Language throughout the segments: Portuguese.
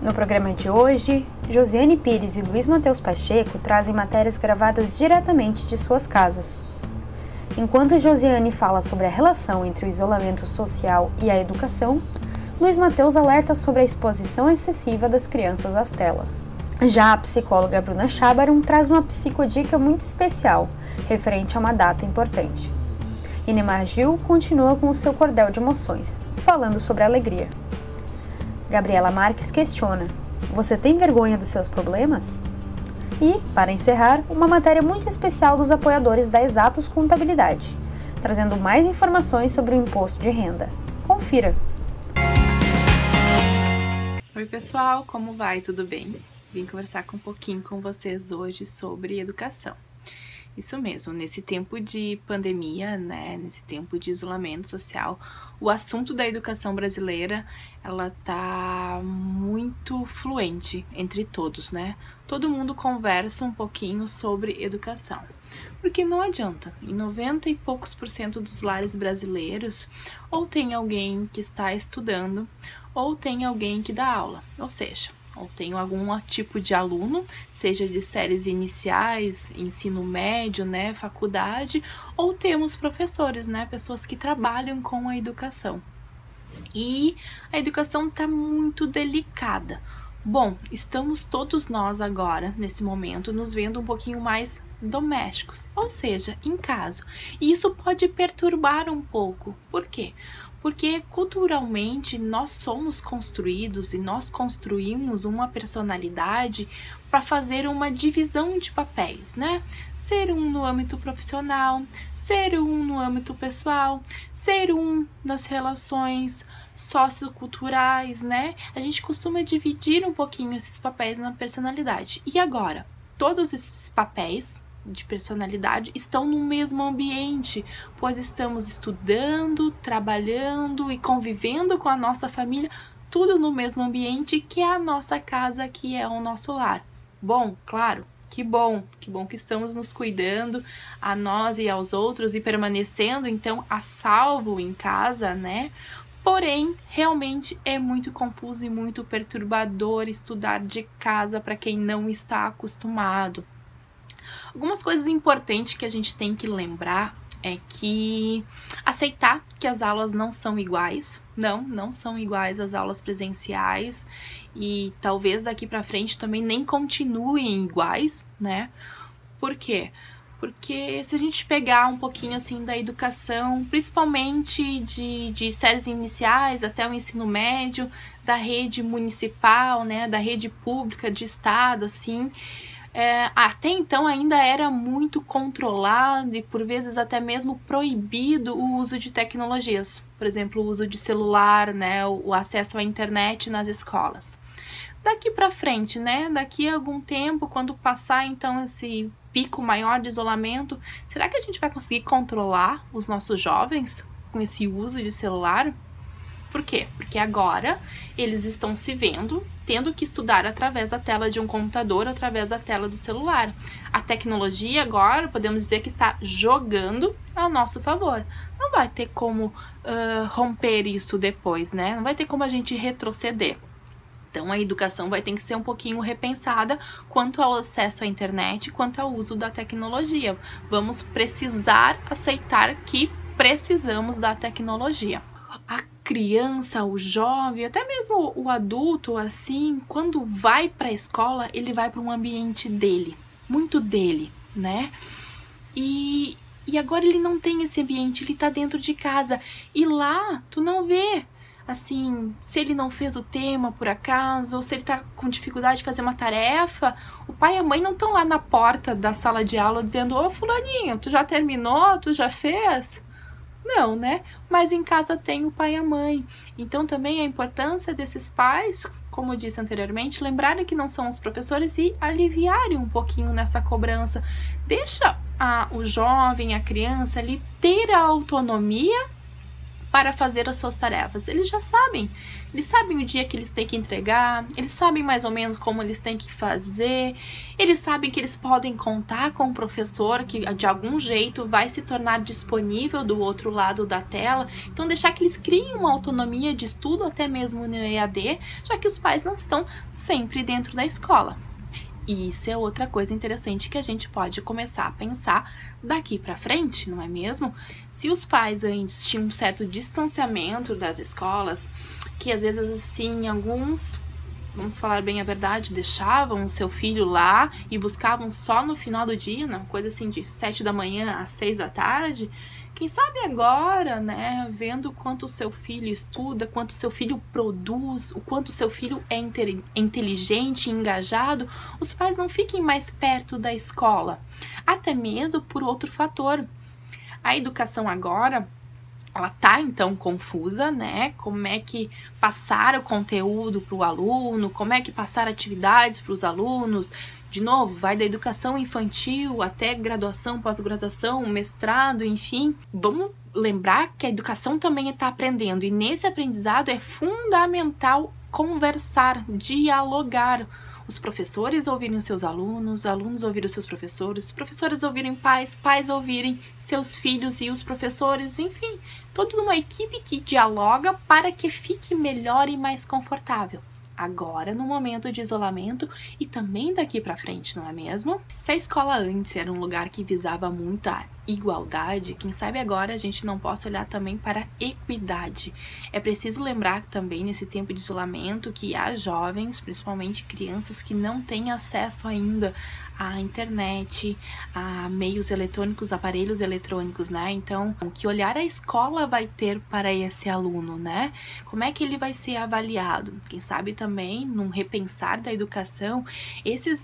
No programa de hoje, Josiane Pires e Luiz Matheus Pacheco trazem matérias gravadas diretamente de suas casas. Enquanto Josiane fala sobre a relação entre o isolamento social e a educação, Luiz Matheus alerta sobre a exposição excessiva das crianças às telas. Já a psicóloga Bruna Chábarum traz uma psicodica muito especial, referente a uma data importante. E Neymar Gil continua com o seu cordel de emoções, falando sobre a alegria. Gabriela Marques questiona: você tem vergonha dos seus problemas? E, para encerrar, uma matéria muito especial dos apoiadores da Exatos Contabilidade, trazendo mais informações sobre o imposto de renda. Confira! Oi pessoal, como vai? Tudo bem? Vim conversar um pouquinho com vocês hoje sobre educação. Isso mesmo, nesse tempo de pandemia, né, nesse tempo de isolamento social, o assunto da educação brasileira, ela tá muito fluente entre todos, né? Todo mundo conversa um pouquinho sobre educação. Porque não adianta, em 90 e poucos % dos lares brasileiros, ou tem alguém que está estudando, ou tem alguém que dá aula, ou seja, ou tem algum tipo de aluno, seja de séries iniciais, ensino médio, né, faculdade, ou temos professores, né, pessoas que trabalham com a educação. E a educação está muito delicada. Bom, estamos todos nós agora, nesse momento, nos vendo um pouquinho mais domésticos, ou seja, em casa. E isso pode perturbar um pouco. Por quê? Porque culturalmente nós somos construídos e nós construímos uma personalidade para fazer uma divisão de papéis, né? Ser um no âmbito profissional, ser um no âmbito pessoal, ser um nas relações socioculturais, né? A gente costuma dividir um pouquinho esses papéis na personalidade. E agora, todos esses papéis de personalidade estão no mesmo ambiente, pois estamos estudando, trabalhando e convivendo com a nossa família, tudo no mesmo ambiente que é a nossa casa, que é o nosso lar. Bom, claro, que bom que estamos nos cuidando a nós e aos outros e permanecendo então a salvo em casa, né? Porém, realmente é muito confuso e muito perturbador estudar de casa para quem não está acostumado. Algumas coisas importantes que a gente tem que lembrar é que aceitar que as aulas não são iguais, não são iguais às aulas presenciais e talvez daqui para frente também nem continuem iguais, né? Por quê? Porque se a gente pegar um pouquinho assim da educação, principalmente de séries iniciais até o ensino médio, da rede municipal, né, da rede pública de estado, assim, até então ainda era muito controlado e por vezes até mesmo proibido o uso de tecnologias, por exemplo, o uso de celular, né, o acesso à internet nas escolas. Daqui para frente, né, daqui a algum tempo, quando passar então esse pico maior de isolamento, será que a gente vai conseguir controlar os nossos jovens com esse uso de celular? Por quê? Porque agora eles estão se vendo, tendo que estudar através da tela de um computador, através da tela do celular. A tecnologia agora, podemos dizer que está jogando ao nosso favor. Não vai ter como romper isso depois, né? Não vai ter como a gente retroceder. Então, a educação vai ter que ser um pouquinho repensada quanto ao acesso à internet, quanto ao uso da tecnologia. Vamos precisar aceitar que precisamos da tecnologia. A criança, o jovem, até mesmo o adulto, assim, quando vai para a escola, ele vai para um ambiente dele, muito dele, né? E agora ele não tem esse ambiente, ele tá dentro de casa. E lá, tu não vê, assim, se ele não fez o tema por acaso, ou se ele tá com dificuldade de fazer uma tarefa, o pai e a mãe não estão lá na porta da sala de aula dizendo: ô fulaninho, tu já terminou? Tu já fez? Não, né? Mas em casa tem o pai e a mãe. Então também a importância desses pais, como eu disse anteriormente, lembrarem que não são os professores e aliviarem um pouquinho nessa cobrança. Deixa o jovem, a criança ali ter a autonomia para fazer as suas tarefas. Eles já sabem. Eles sabem o dia que eles têm que entregar, eles sabem mais ou menos como eles têm que fazer, eles sabem que eles podem contar com o professor que de algum jeito vai se tornar disponível do outro lado da tela. Então deixar que eles criem uma autonomia de estudo até mesmo no EAD, já que os pais não estão sempre dentro da escola. E isso é outra coisa interessante que a gente pode começar a pensar daqui para frente, não é mesmo? Se os pais antes tinham um certo distanciamento das escolas, que às vezes assim, alguns, vamos falar bem a verdade, deixavam o seu filho lá e buscavam só no final do dia, uma coisa assim de 7 da manhã às 6 da tarde, quem sabe agora, né, vendo o quanto o seu filho estuda, quanto o seu filho produz, o quanto o seu filho é inteligente e engajado, os pais não fiquem mais perto da escola. Até mesmo por outro fator. A educação agora, ela tá então confusa, né? Como é que passar o conteúdo para o aluno, como é que passar atividades para os alunos. De novo, vai da educação infantil até graduação, pós-graduação, mestrado, enfim. Vamos lembrar que a educação também está aprendendo e nesse aprendizado é fundamental conversar, dialogar. Os professores ouvirem os seus alunos, alunos ouvirem os seus professores, os professores ouvirem pais, pais ouvirem seus filhos e os professores, enfim, toda uma equipe que dialoga para que fique melhor e mais confortável. Agora, no momento de isolamento e também daqui para frente, não é mesmo? Se a escola antes era um lugar que visava muita igualdade, quem sabe agora a gente não possa olhar também para equidade. É preciso lembrar também nesse tempo de isolamento que há jovens, principalmente crianças, que não têm acesso ainda à internet, a meios eletrônicos, aparelhos eletrônicos, né? Então, que olhar a escola vai ter para esse aluno, né? Como é que ele vai ser avaliado? Quem sabe também, num repensar da educação, esses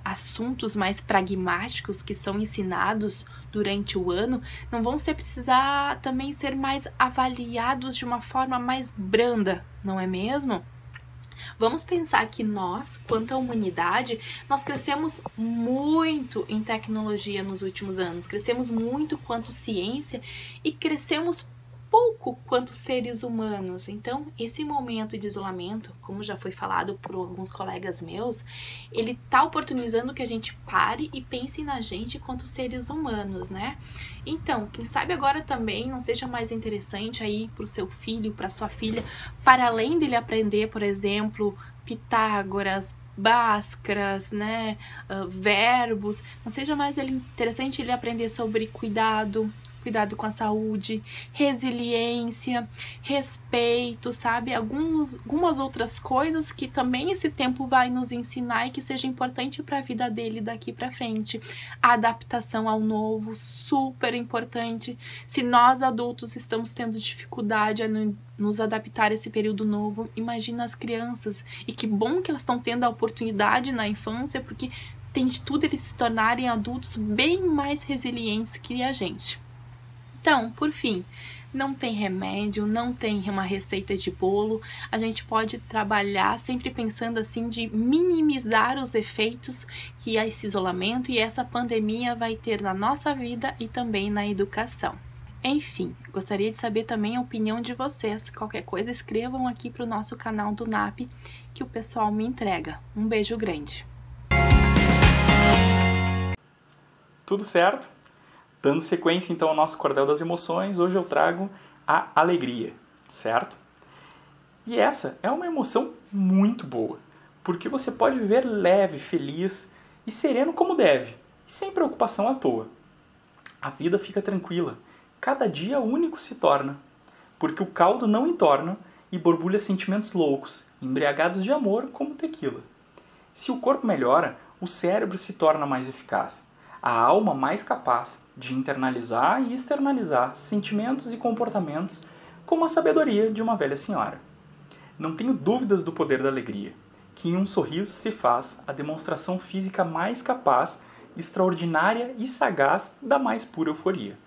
assuntos mais pragmáticos que são ensinados durante o ano, não vão precisar também ser mais avaliados de uma forma mais branda, não é mesmo? Vamos pensar que nós, quanto à humanidade, nós crescemos muito em tecnologia nos últimos anos, crescemos muito quanto ciência e crescemos pouco quanto seres humanos. Então, esse momento de isolamento, como já foi falado por alguns colegas meus, ele tá oportunizando que a gente pare e pense na gente quanto seres humanos, né? Então, quem sabe agora também não seja mais interessante aí pro seu filho, pra sua filha, para além dele aprender, por exemplo, Pitágoras, Bhaskaras, né, verbos, não seja mais interessante ele aprender sobre cuidado com a saúde, resiliência, respeito, sabe? Algumas outras coisas que também esse tempo vai nos ensinar e que seja importante para a vida dele daqui para frente. A adaptação ao novo, super importante. Se nós adultos estamos tendo dificuldade a nos adaptar a esse período novo, imagina as crianças. E que bom que elas estão tendo a oportunidade na infância, porque tem de tudo eles se tornarem adultos bem mais resilientes que a gente. Então, por fim, não tem remédio, não tem uma receita de bolo, a gente pode trabalhar sempre pensando assim de minimizar os efeitos que esse isolamento e essa pandemia vai ter na nossa vida e também na educação. Enfim, gostaria de saber também a opinião de vocês. Qualquer coisa, escrevam aqui para o nosso canal do NAP que o pessoal me entrega. Um beijo grande. Tudo certo? Dando sequência então ao nosso cordel das emoções, hoje eu trago a alegria, certo? E essa é uma emoção muito boa, porque você pode viver leve, feliz e sereno como deve, e sem preocupação à toa. A vida fica tranquila, cada dia único se torna, porque o caldo não entorna e borbulha sentimentos loucos, embriagados de amor como tequila. Se o corpo melhora, o cérebro se torna mais eficaz, a alma mais capaz de internalizar e externalizar sentimentos e comportamentos como a sabedoria de uma velha senhora. Não tenho dúvidas do poder da alegria, que em um sorriso se faz a demonstração física mais capaz, extraordinária e sagaz da mais pura euforia.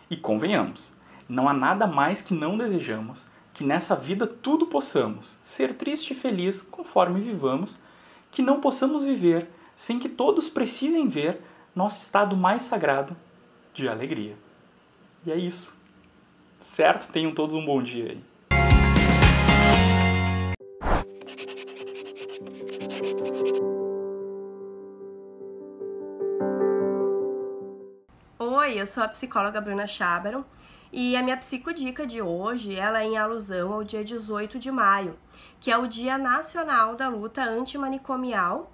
E convenhamos, não há nada mais que não desejamos, que nessa vida tudo possamos, ser triste e feliz conforme vivamos, que não possamos viver sem que todos precisem ver nosso estado mais sagrado de alegria. E é isso. certo? Tenham todos um bom dia aí. Oi, eu sou a psicóloga Bruna Chábaro e a minha psicodica de hoje ela é em alusão ao dia 18 de maio, que é o Dia Nacional da Luta Antimanicomial,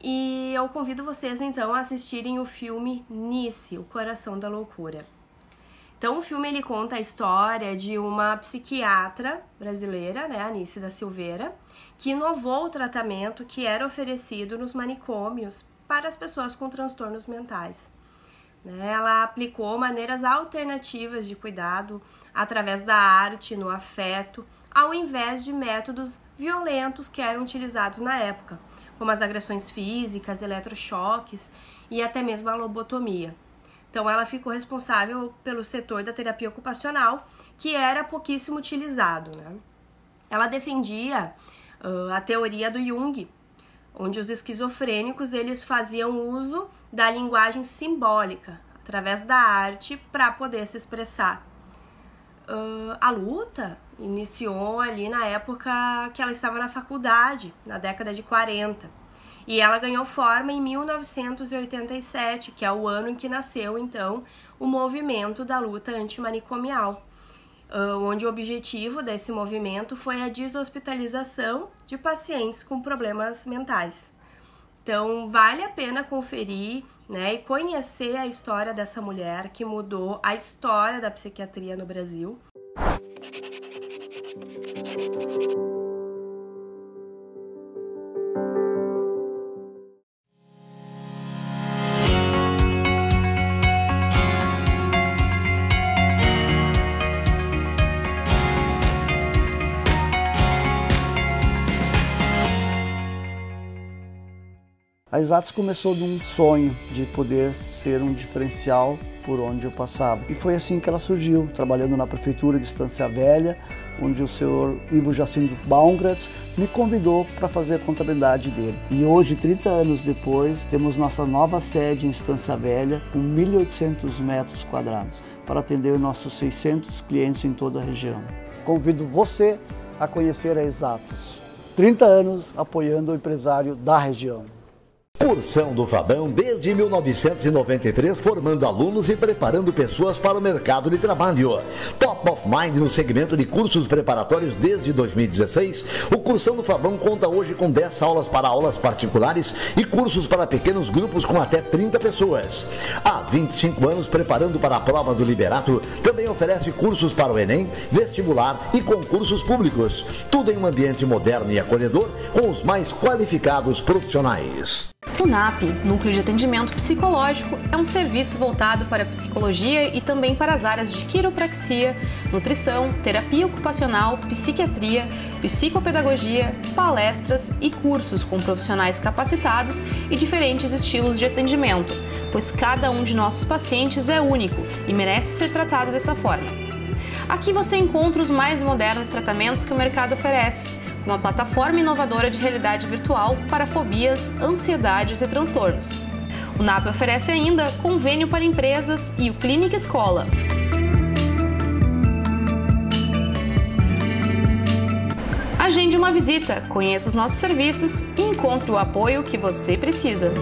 e eu convido vocês então a assistirem o filme Nice, O Coração da Loucura. Então o filme ele conta a história de uma psiquiatra brasileira, né, Anice da Silveira, que inovou o tratamento que era oferecido nos manicômios para as pessoas com transtornos mentais. Ela aplicou maneiras alternativas de cuidado através da arte, no afeto, ao invés de métodos violentos que eram utilizados na época, como as agressões físicas, eletrochoques e até mesmo a lobotomia. Então ela ficou responsável pelo setor da terapia ocupacional, que era pouquíssimo utilizado, né? Ela defendia a teoria do Jung, onde os esquizofrênicos eles faziam uso da linguagem simbólica, através da arte, para poder se expressar. A luta iniciou ali na época que ela estava na faculdade, na década de 40, e ela ganhou forma em 1987, que é o ano em que nasceu, então, o movimento da luta antimanicomial, onde o objetivo desse movimento foi a deshospitalização de pacientes com problemas mentais. Então, vale a pena conferir, né, e conhecer a história dessa mulher que mudou a história da psiquiatria no Brasil. A Exatos começou de um sonho de poder ser um diferencial por onde eu passava. E foi assim que ela surgiu, trabalhando na Prefeitura de Estância Velha, onde o senhor Ivo Jacinto Baumgratz me convidou para fazer a contabilidade dele. E hoje, 30 anos depois, temos nossa nova sede em Estância Velha, com 1.800 metros quadrados, para atender nossos 600 clientes em toda a região. Convido você a conhecer a Exatos. 30 anos apoiando o empresário da região. Cursão do Fabão desde 1993, formando alunos e preparando pessoas para o mercado de trabalho. Top of Mind no segmento de cursos preparatórios desde 2016, o Cursão do Fabão conta hoje com 10 aulas para aulas particulares e cursos para pequenos grupos com até 30 pessoas. Há 25 anos preparando para a prova do Liberato, também oferece cursos para o Enem, vestibular e concursos públicos. Tudo em um ambiente moderno e acolhedor com os mais qualificados profissionais. O NAP, Núcleo de Atendimento Psicológico, é um serviço voltado para a psicologia e também para as áreas de quiropraxia, nutrição, terapia ocupacional, psiquiatria, psicopedagogia, palestras e cursos com profissionais capacitados e diferentes estilos de atendimento, pois cada um de nossos pacientes é único e merece ser tratado dessa forma. Aqui você encontra os mais modernos tratamentos que o mercado oferece, uma plataforma inovadora de realidade virtual para fobias, ansiedades e transtornos. O NAP oferece ainda convênio para empresas e o Clínica Escola. Agende uma visita, conheça os nossos serviços e encontre o apoio que você precisa.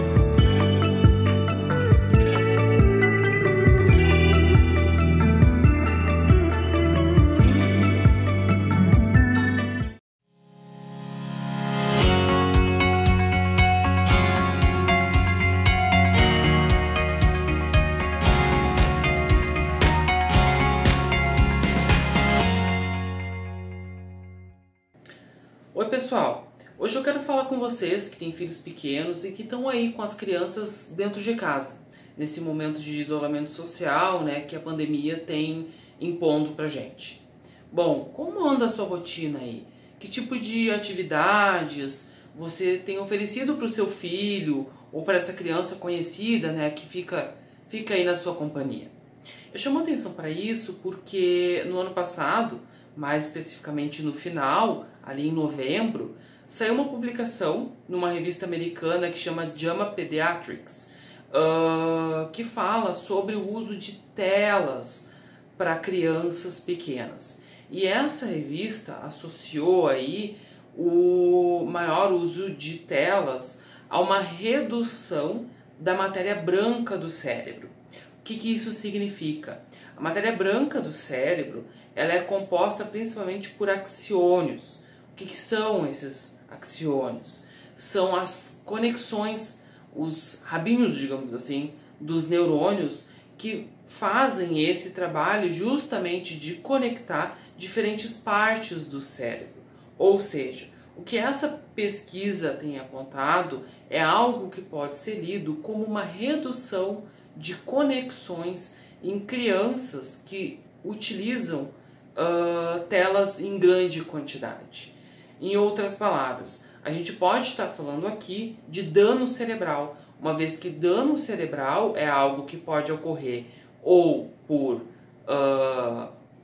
Oi pessoal, hoje eu quero falar com vocês que têm filhos pequenos e que estão aí com as crianças dentro de casa, nesse momento de isolamento social, né, que a pandemia tem impondo pra gente. Bom, como anda a sua rotina aí? Que tipo de atividades você tem oferecido para o seu filho ou para essa criança conhecida, né, que fica aí na sua companhia? Eu chamo a atenção para isso porque no ano passado, mais especificamente no final, ali em novembro, saiu uma publicação numa revista americana que chama JAMA Pediatrics, que fala sobre o uso de telas para crianças pequenas. E essa revista associou aí o maior uso de telas a uma redução da matéria branca do cérebro. O que isso significa? A matéria branca do cérebro ela é composta principalmente por axônios. O que são esses axônios? São as conexões, os rabinhos, digamos assim, dos neurônios que fazem esse trabalho justamente de conectar diferentes partes do cérebro. Ou seja, o que essa pesquisa tem apontado é algo que pode ser lido como uma redução de conexões em crianças que utilizam telas em grande quantidade. Em outras palavras, a gente pode estar falando aqui de dano cerebral, uma vez que dano cerebral é algo que pode ocorrer ou por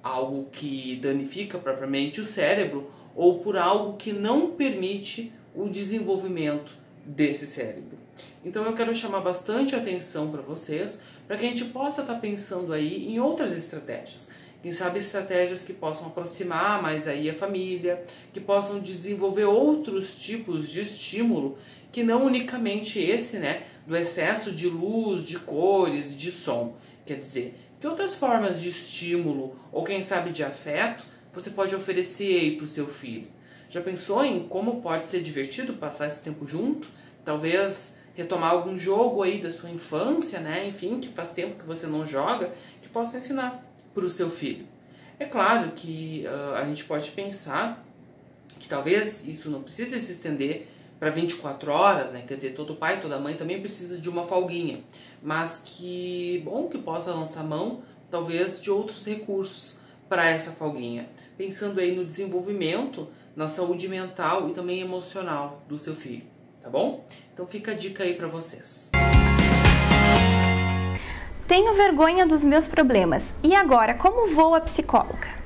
algo que danifica propriamente o cérebro, ou por algo que não permite o desenvolvimento desse cérebro. Então eu quero chamar bastante atenção para vocês, para que a gente possa estar pensando aí em outras estratégias. Quem sabe estratégias que possam aproximar mais aí a família, que possam desenvolver outros tipos de estímulo, que não unicamente esse, né, do excesso de luz, de cores, de som. Quer dizer, que outras formas de estímulo, ou quem sabe de afeto, você pode oferecer aí para o seu filho. Já pensou em como pode ser divertido passar esse tempo junto? Talvez retomar algum jogo aí da sua infância, né? Enfim, que faz tempo que você não joga, que possa ensinar para o seu filho. É claro que a gente pode pensar que talvez isso não precise se estender para 24 horas, né? Quer dizer, todo pai, toda mãe também precisa de uma folguinha, mas que bom que possa lançar mão, talvez, de outros recursos para essa folguinha, pensando aí no desenvolvimento, na saúde mental e também emocional do seu filho, tá bom? Então fica a dica aí para vocês. Tenho vergonha dos meus problemas. E agora, como vou à psicóloga?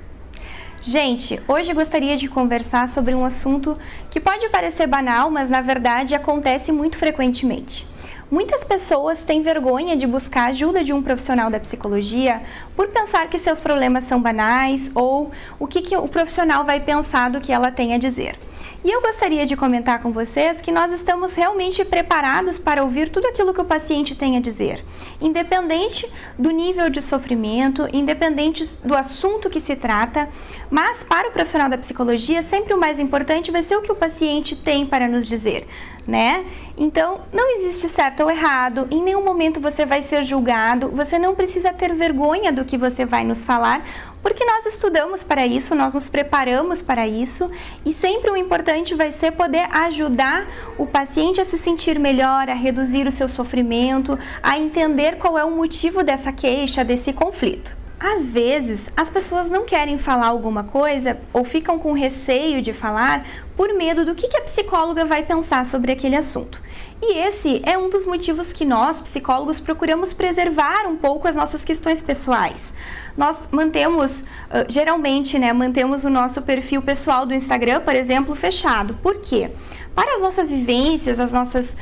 Gente, hoje gostaria de conversar sobre um assunto que pode parecer banal, mas na verdade acontece muito frequentemente. Muitas pessoas têm vergonha de buscar a ajuda de um profissional da psicologia por pensar que seus problemas são banais ou o que o profissional vai pensar do que ela tem a dizer. E eu gostaria de comentar com vocês que nós estamos realmente preparados para ouvir tudo aquilo que o paciente tem a dizer, independente do nível de sofrimento, independente do assunto que se trata, mas para o profissional da psicologia sempre o mais importante vai ser o que o paciente tem para nos dizer, né? Então, não existe certo ou errado, em nenhum momento você vai ser julgado, você não precisa ter vergonha do que você vai nos falar, porque nós estudamos para isso, nós nos preparamos para isso e sempre o importante vai ser poder ajudar o paciente a se sentir melhor, a reduzir o seu sofrimento, a entender qual é o motivo dessa queixa, desse conflito. Às vezes, as pessoas não querem falar alguma coisa ou ficam com receio de falar por medo do que a psicóloga vai pensar sobre aquele assunto. E esse é um dos motivos que nós, psicólogos, procuramos preservar um pouco as nossas questões pessoais. Nós mantemos, geralmente, mantemos o nosso perfil pessoal do Instagram, por exemplo, fechado. Por quê? Para as nossas vivências, as nossas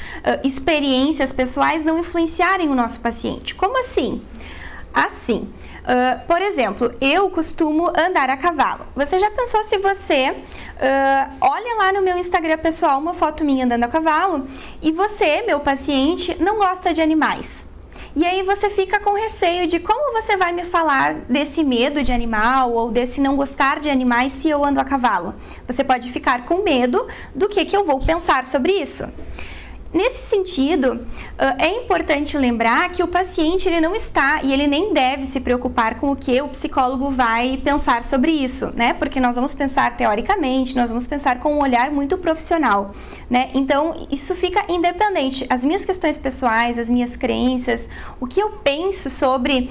experiências pessoais não influenciarem o nosso paciente. Como assim? Assim. Por exemplo, eu costumo andar a cavalo. Você já pensou se você olha lá no meu Instagram pessoal uma foto minha andando a cavalo e você, meu paciente, não gosta de animais? E aí você fica com receio de como você vai me falar desse medo de animal ou desse não gostar de animais se eu ando a cavalo. Você pode ficar com medo do que eu vou pensar sobre isso. Nesse sentido, é importante lembrar que o paciente ele não está e ele nem deve se preocupar com o que o psicólogo vai pensar sobre isso, né? Porque nós vamos pensar teoricamente, nós vamos pensar com um olhar muito profissional, né? Então, isso fica independente. As minhas questões pessoais, as minhas crenças, o que eu penso sobre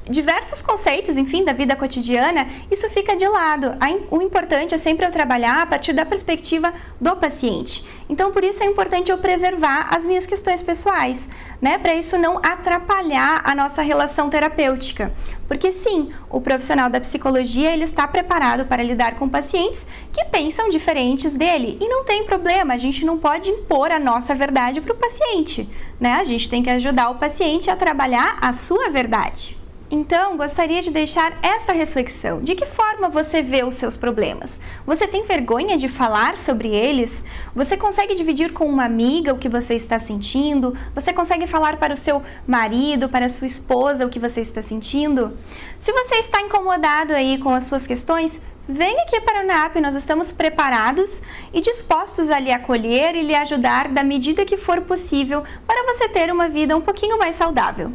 diversos conceitos, enfim, da vida cotidiana, isso fica de lado. O importante é sempre eu trabalhar a partir da perspectiva do paciente. Então, por isso é importante eu preservar as minhas questões pessoais, né? Para isso não atrapalhar a nossa relação terapêutica. Porque sim, o profissional da psicologia ele está preparado para lidar com pacientes que pensam diferentes dele. E não tem problema, a gente não pode impor a nossa verdade para o paciente, né? A gente tem que ajudar o paciente a trabalhar a sua verdade. Então, gostaria de deixar esta reflexão. De que forma você vê os seus problemas? Você tem vergonha de falar sobre eles? Você consegue dividir com uma amiga o que você está sentindo? Você consegue falar para o seu marido, para a sua esposa o que você está sentindo? Se você está incomodado aí com as suas questões, vem aqui para o NAP, nós estamos preparados e dispostos a lhe acolher e lhe ajudar da medida que for possível para você ter uma vida um pouquinho mais saudável.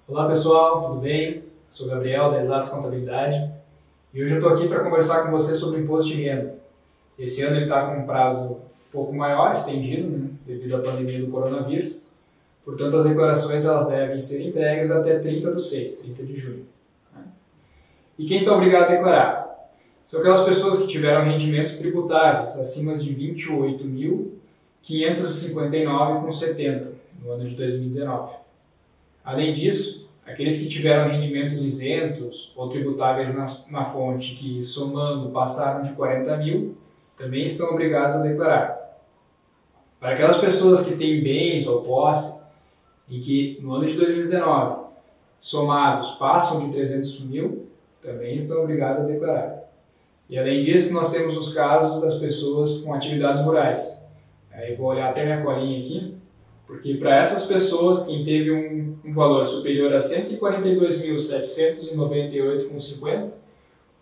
Olá pessoal, tudo bem? Sou Gabriel da Exatos Contabilidade e hoje eu estou aqui para conversar com você sobre o imposto de renda. Esse ano ele está com um prazo um pouco maior, estendido, né, devido à pandemia do coronavírus. Portanto, as declarações elas devem ser entregues até 30/6, 30 de junho. Né? E quem está obrigado a declarar? São aquelas pessoas que tiveram rendimentos tributáveis acima de R$ 28.559,70 no ano de 2019. Além disso, aqueles que tiveram rendimentos isentos ou tributáveis na fonte que, somando, passaram de 40 mil, também estão obrigados a declarar. Para aquelas pessoas que têm bens ou posse e que, no ano de 2019, somados, passam de 300 mil, também estão obrigados a declarar. E, além disso, nós temos os casos das pessoas com atividades rurais. Aí eu vou olhar até minha colinha aqui. Porque para essas pessoas, quem teve um valor superior a R$ 142.798,50,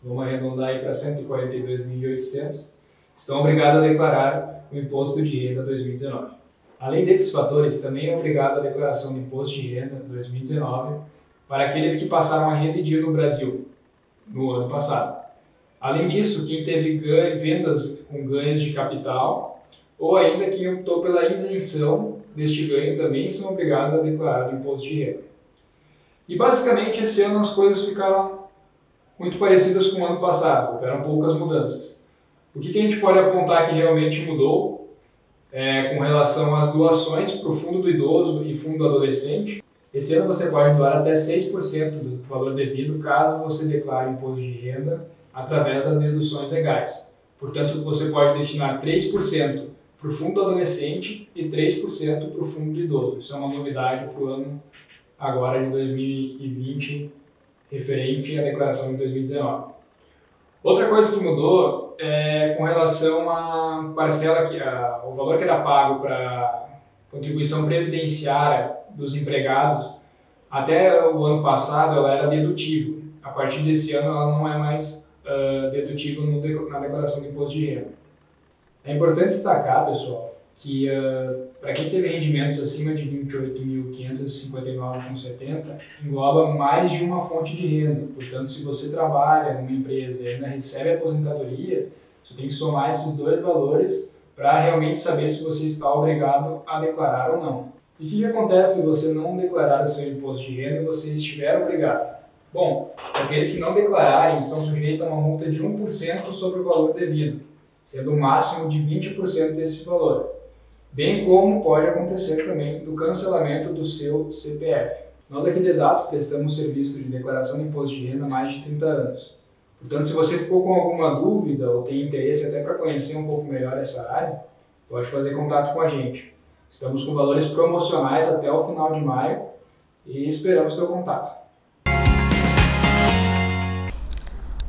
vamos arredondar aí para R$ 142.800, estão obrigados a declarar o Imposto de Renda 2019. Além desses fatores, também é obrigado a declaração do Imposto de Renda 2019 para aqueles que passaram a residir no Brasil no ano passado. Além disso, quem teve vendas com ganhos de capital ou ainda quem optou pela isenção deste ganho também são obrigados a declarar o imposto de renda. E basicamente esse ano as coisas ficaram muito parecidas com o ano passado, houveram poucas mudanças. O que a gente pode apontar que realmente mudou com relação às doações para o Fundo do Idoso e Fundo do Adolescente? Esse ano você pode doar até 6% do valor devido caso você declare imposto de renda através das deduções legais. Portanto, você pode destinar 3% para o Fundo Adolescente e 3% para o Fundo do Idoso. Isso é uma novidade para o ano agora de 2020, referente à declaração de 2019. Outra coisa que mudou é com relação à parcela, o valor que era pago para contribuição previdenciária dos empregados. Até o ano passado ela era dedutível. A partir desse ano ela não é mais dedutível na declaração do imposto de renda. É importante destacar, pessoal, que para quem teve rendimentos acima de R$ 28.559,70, engloba mais de uma fonte de renda. Portanto, se você trabalha numa empresa e ainda recebe aposentadoria, você tem que somar esses dois valores para realmente saber se você está obrigado a declarar ou não. E o que acontece se você não declarar o seu imposto de renda e você estiver obrigado? Bom, aqueles que não declararem estão sujeitos a uma multa de 1% sobre o valor devido, sendo o máximo de 20% desse valor, bem como pode acontecer também do cancelamento do seu CPF. Nós aqui da Exatos prestamos serviço de declaração de imposto de renda há mais de 30 anos. Portanto, se você ficou com alguma dúvida ou tem interesse até para conhecer um pouco melhor essa área, pode fazer contato com a gente. Estamos com valores promocionais até o final de maio e esperamos seu contato.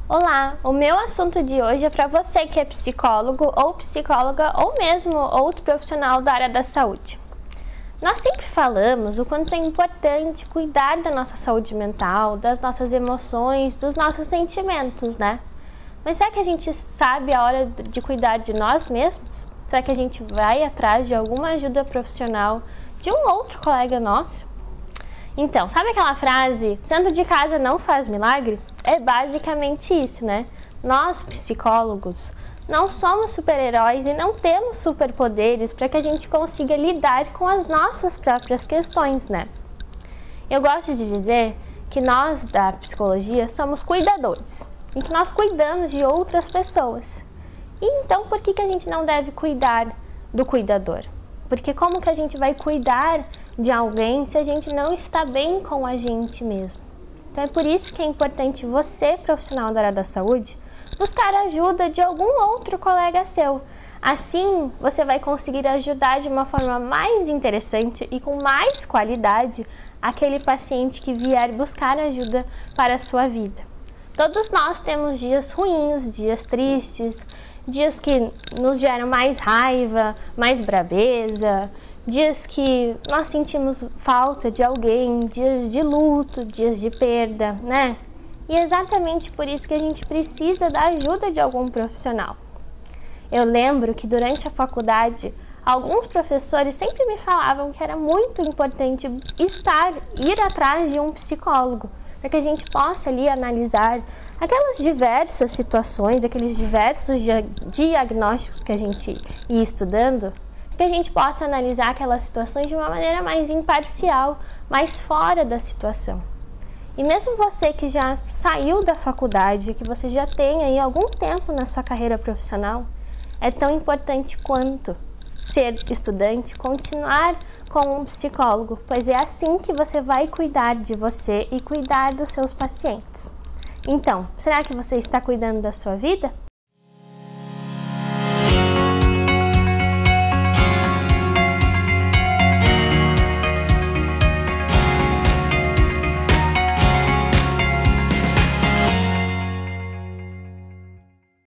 Olá, o meu assunto de hoje é para você que é psicólogo ou psicóloga ou mesmo outro profissional da área da saúde. Nós sempre falamos o quanto é importante cuidar da nossa saúde mental, das nossas emoções, dos nossos sentimentos, né? Mas será que a gente sabe a hora de cuidar de nós mesmos? Será que a gente vai atrás de alguma ajuda profissional de um outro colega nosso? Então, sabe aquela frase, santo de casa não faz milagre? É basicamente isso, né? Nós, psicólogos, não somos super-heróis e não temos superpoderes para que a gente consiga lidar com as nossas próprias questões, né? Eu gosto de dizer que nós, da psicologia, somos cuidadores e que nós cuidamos de outras pessoas. E então, por que a gente não deve cuidar do cuidador? Porque como que a gente vai cuidar de alguém se a gente não está bem com a gente mesmo? Então é por isso que é importante você, profissional da área da saúde, buscar a ajuda de algum outro colega seu. Assim, você vai conseguir ajudar de uma forma mais interessante e com mais qualidade aquele paciente que vier buscar ajuda para a sua vida. Todos nós temos dias ruins, dias tristes, dias que nos geram mais raiva, mais braveza, dias que nós sentimos falta de alguém, dias de luto, dias de perda, né? E é exatamente por isso que a gente precisa da ajuda de algum profissional. Eu lembro que durante a faculdade, alguns professores sempre me falavam que era muito importante ir atrás de um psicólogo, para que a gente possa ali analisar aquelas diversas situações, aqueles diversos diagnósticos que a gente ia estudando, que a gente possa analisar aquelas situações de uma maneira mais imparcial, mais fora da situação. E mesmo você que já saiu da faculdade, que você já tem aí algum tempo na sua carreira profissional, é tão importante quanto ser estudante, continuar com um psicólogo, pois é assim que você vai cuidar de você e cuidar dos seus pacientes. Então, será que você está cuidando da sua vida?